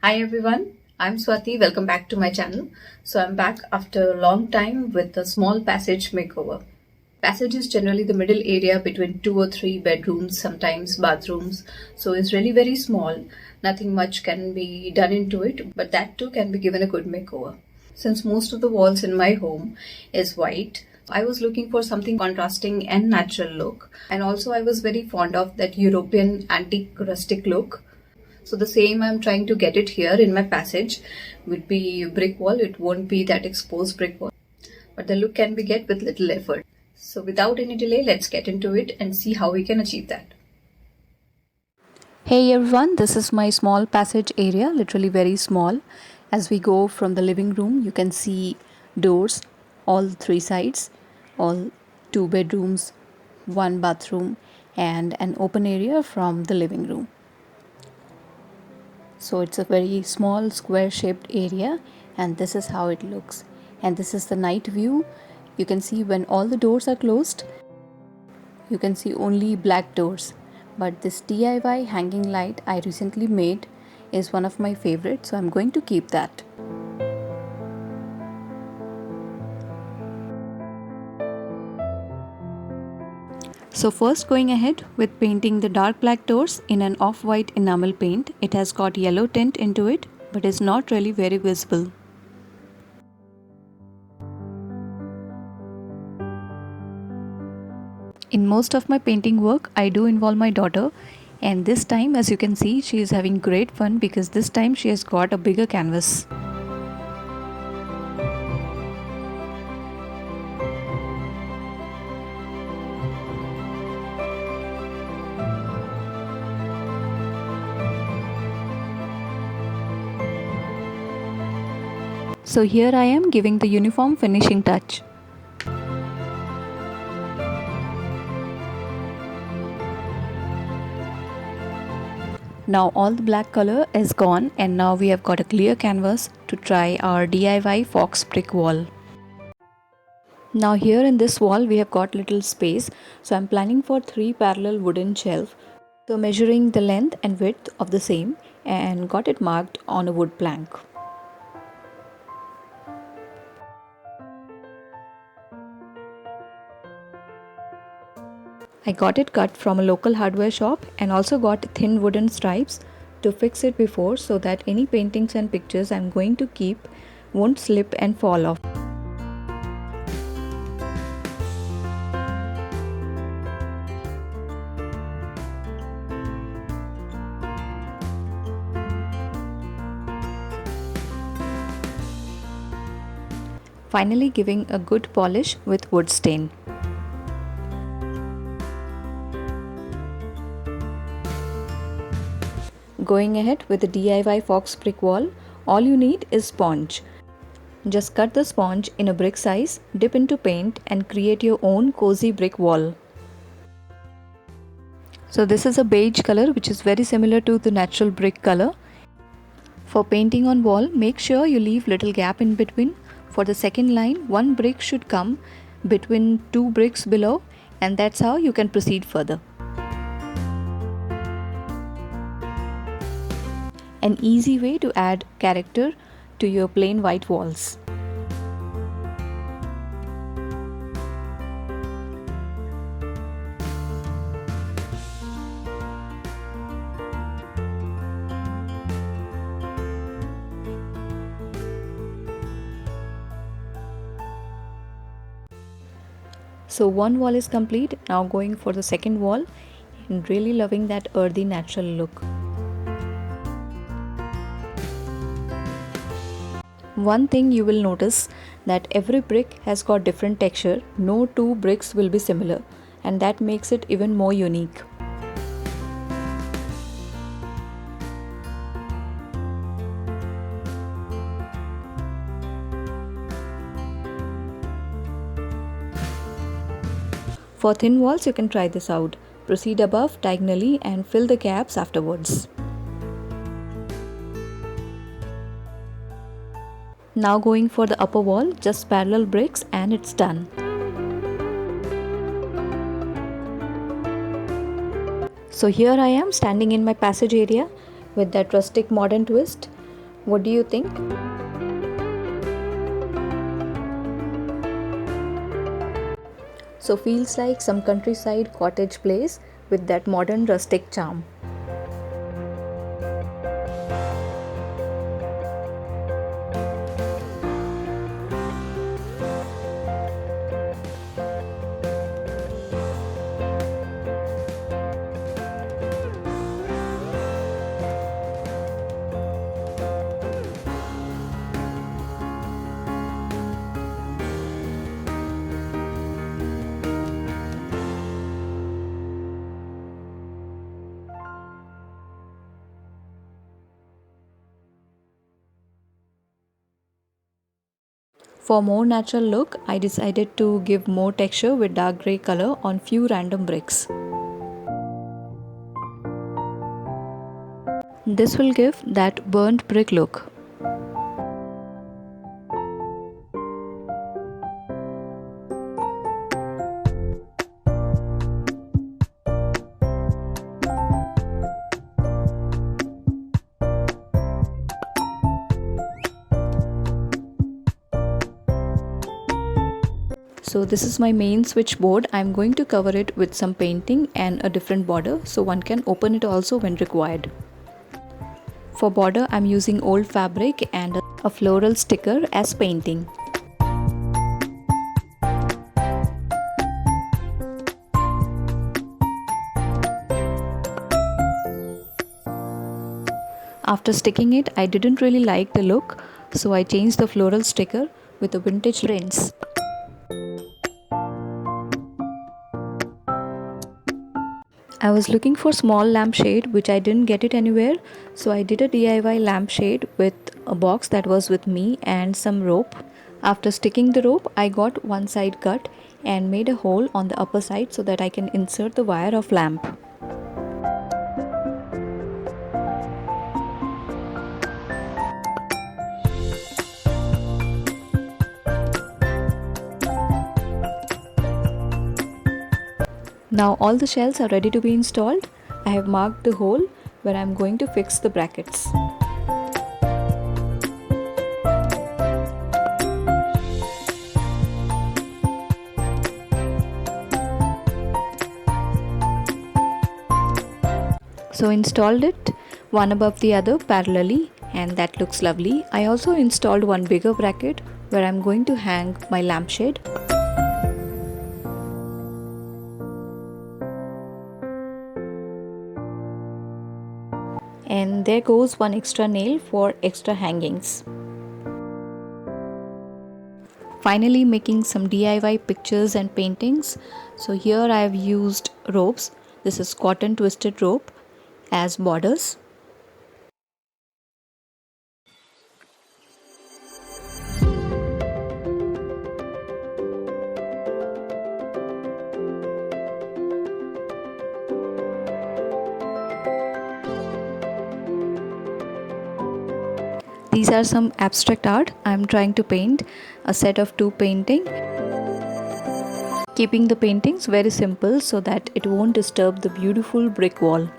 Hi everyone, I'm Swati. Welcome back to my channel. So I'm back after a long time with a small passage makeover. Passage is generally the middle area between 2 or 3 bedrooms, sometimes bathrooms. So it's really very small. Nothing much can be done into it, but that too can be given a good makeover. Since most of the walls in my home is white, I was looking for something contrasting and natural look. And also I was very fond of that European antique rustic look. So the same I'm trying to get it here in my passage. Would be brick wall. It won't be that exposed brick wall, but the look can be get with little effort. So without any delay, let's get into it and see how we can achieve that. Hey everyone, this is my small passage area, literally very small. As we go from the living room, you can see doors, all 3 sides, all 2 bedrooms, 1 bathroom, and an open area from the living room. So it's a very small square shaped area, and this is how it looks. And this is the night view. You can see when all the doors are closed, you can see only black doors. But this DIY hanging light I recently made is one of my favorites, so I'm going to keep that. So first going ahead with painting the dark black doors in an off-white enamel paint. It has got yellow tint into it, but is not really very visible. In most of my painting work, I do involve my daughter, and this time, as you can see, she is having great fun because this time she has got a bigger canvas. So here I am giving the uniform finishing touch. Now all the black color is gone, and now we have got a clear canvas to try our DIY Faux Brick wall. Now here in this wall we have got little space, so I'm planning for 3 parallel wooden shelf. So measuring the length and width of the same and got it marked on a wood plank. I got it cut from a local hardware shop and also got thin wooden stripes to fix it before, so that any paintings and pictures I'm going to keep won't slip and fall off. Finally giving a good polish with wood stain. Going ahead with the DIY Faux Brick wall, all you need is sponge. Just cut the sponge in a brick size, dip into paint and create your own cozy brick wall. So this is a beige color which is very similar to the natural brick color. For painting on wall, make sure you leave little gap in between. For the second line, 1 brick should come between 2 bricks below, and that's how you can proceed further. An easy way to add character to your plain white walls. So one wall is complete. Now going for the second wall and really loving that earthy natural look. One thing you will notice that every brick has got different texture. No 2 bricks will be similar, and that makes it even more unique. For thin walls, you can try this out. Proceed above diagonally and fill the gaps afterwards. Now going for the upper wall, just parallel bricks and it's done. So here I am standing in my passage area with that rustic modern twist. What do you think? So feels like some countryside cottage place with that modern rustic charm. For more natural look, I decided to give more texture with dark grey color on few random bricks. This will give that burnt brick look. So this is my main switchboard. I'm going to cover it with some painting and a different border so one can open it also when required. For border, I'm using old fabric and a floral sticker as painting. After sticking it, I didn't really like the look, so I changed the floral sticker with the vintage prints. I was looking for small lampshade which I didn't get it anywhere, so I did a DIY lampshade with a box that was with me and some rope. After sticking the rope, I got one side cut and made a hole on the upper side so that I can insert the wire of lamp. Now all the shelves are ready to be installed. I have marked the hole where I am going to fix the brackets. So installed it one above the other parallelly, and that looks lovely. I also installed one bigger bracket where I am going to hang my lampshade. And there goes one extra nail for extra hangings. Finally making some DIY pictures and paintings. So here I have used ropes. This is cotton twisted rope as borders. These are some abstract art. I am trying to paint a set of 2 painting, keeping the paintings very simple so that it won't disturb the beautiful brick wall.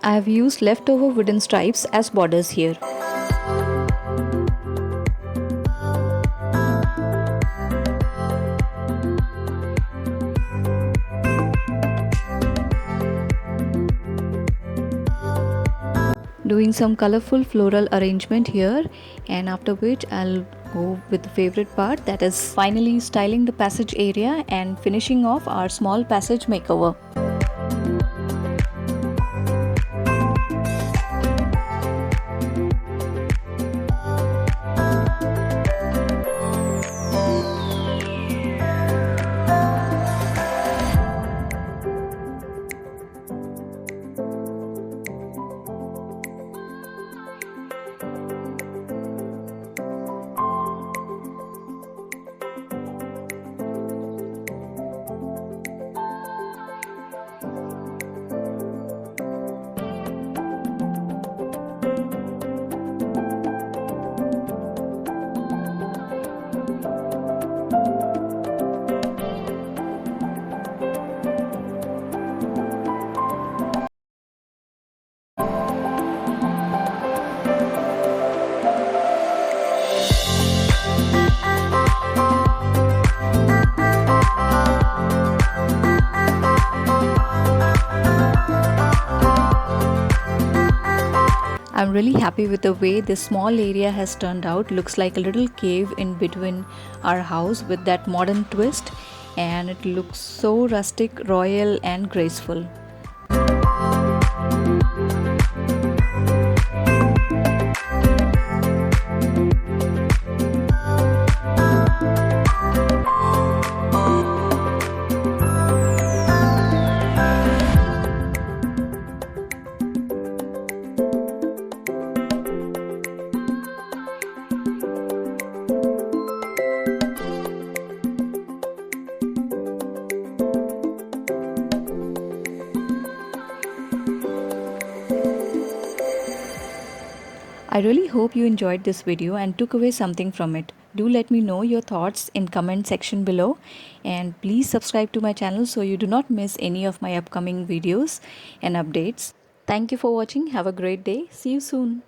I have used leftover wooden stripes as borders here. Doing some colorful floral arrangement here, and after which I'll go with the favorite part, that is finally styling the passage area and finishing off our small passage makeover. I'm really happy with the way this small area has turned out. Looks like a little cave in between our house with that modern twist, and it looks so rustic, royal and graceful. I really hope you enjoyed this video and took away something from it. Do let me know your thoughts in comment section below, and please subscribe to my channel so you do not miss any of my upcoming videos and updates. Thank you for watching. Have a great day. See you soon.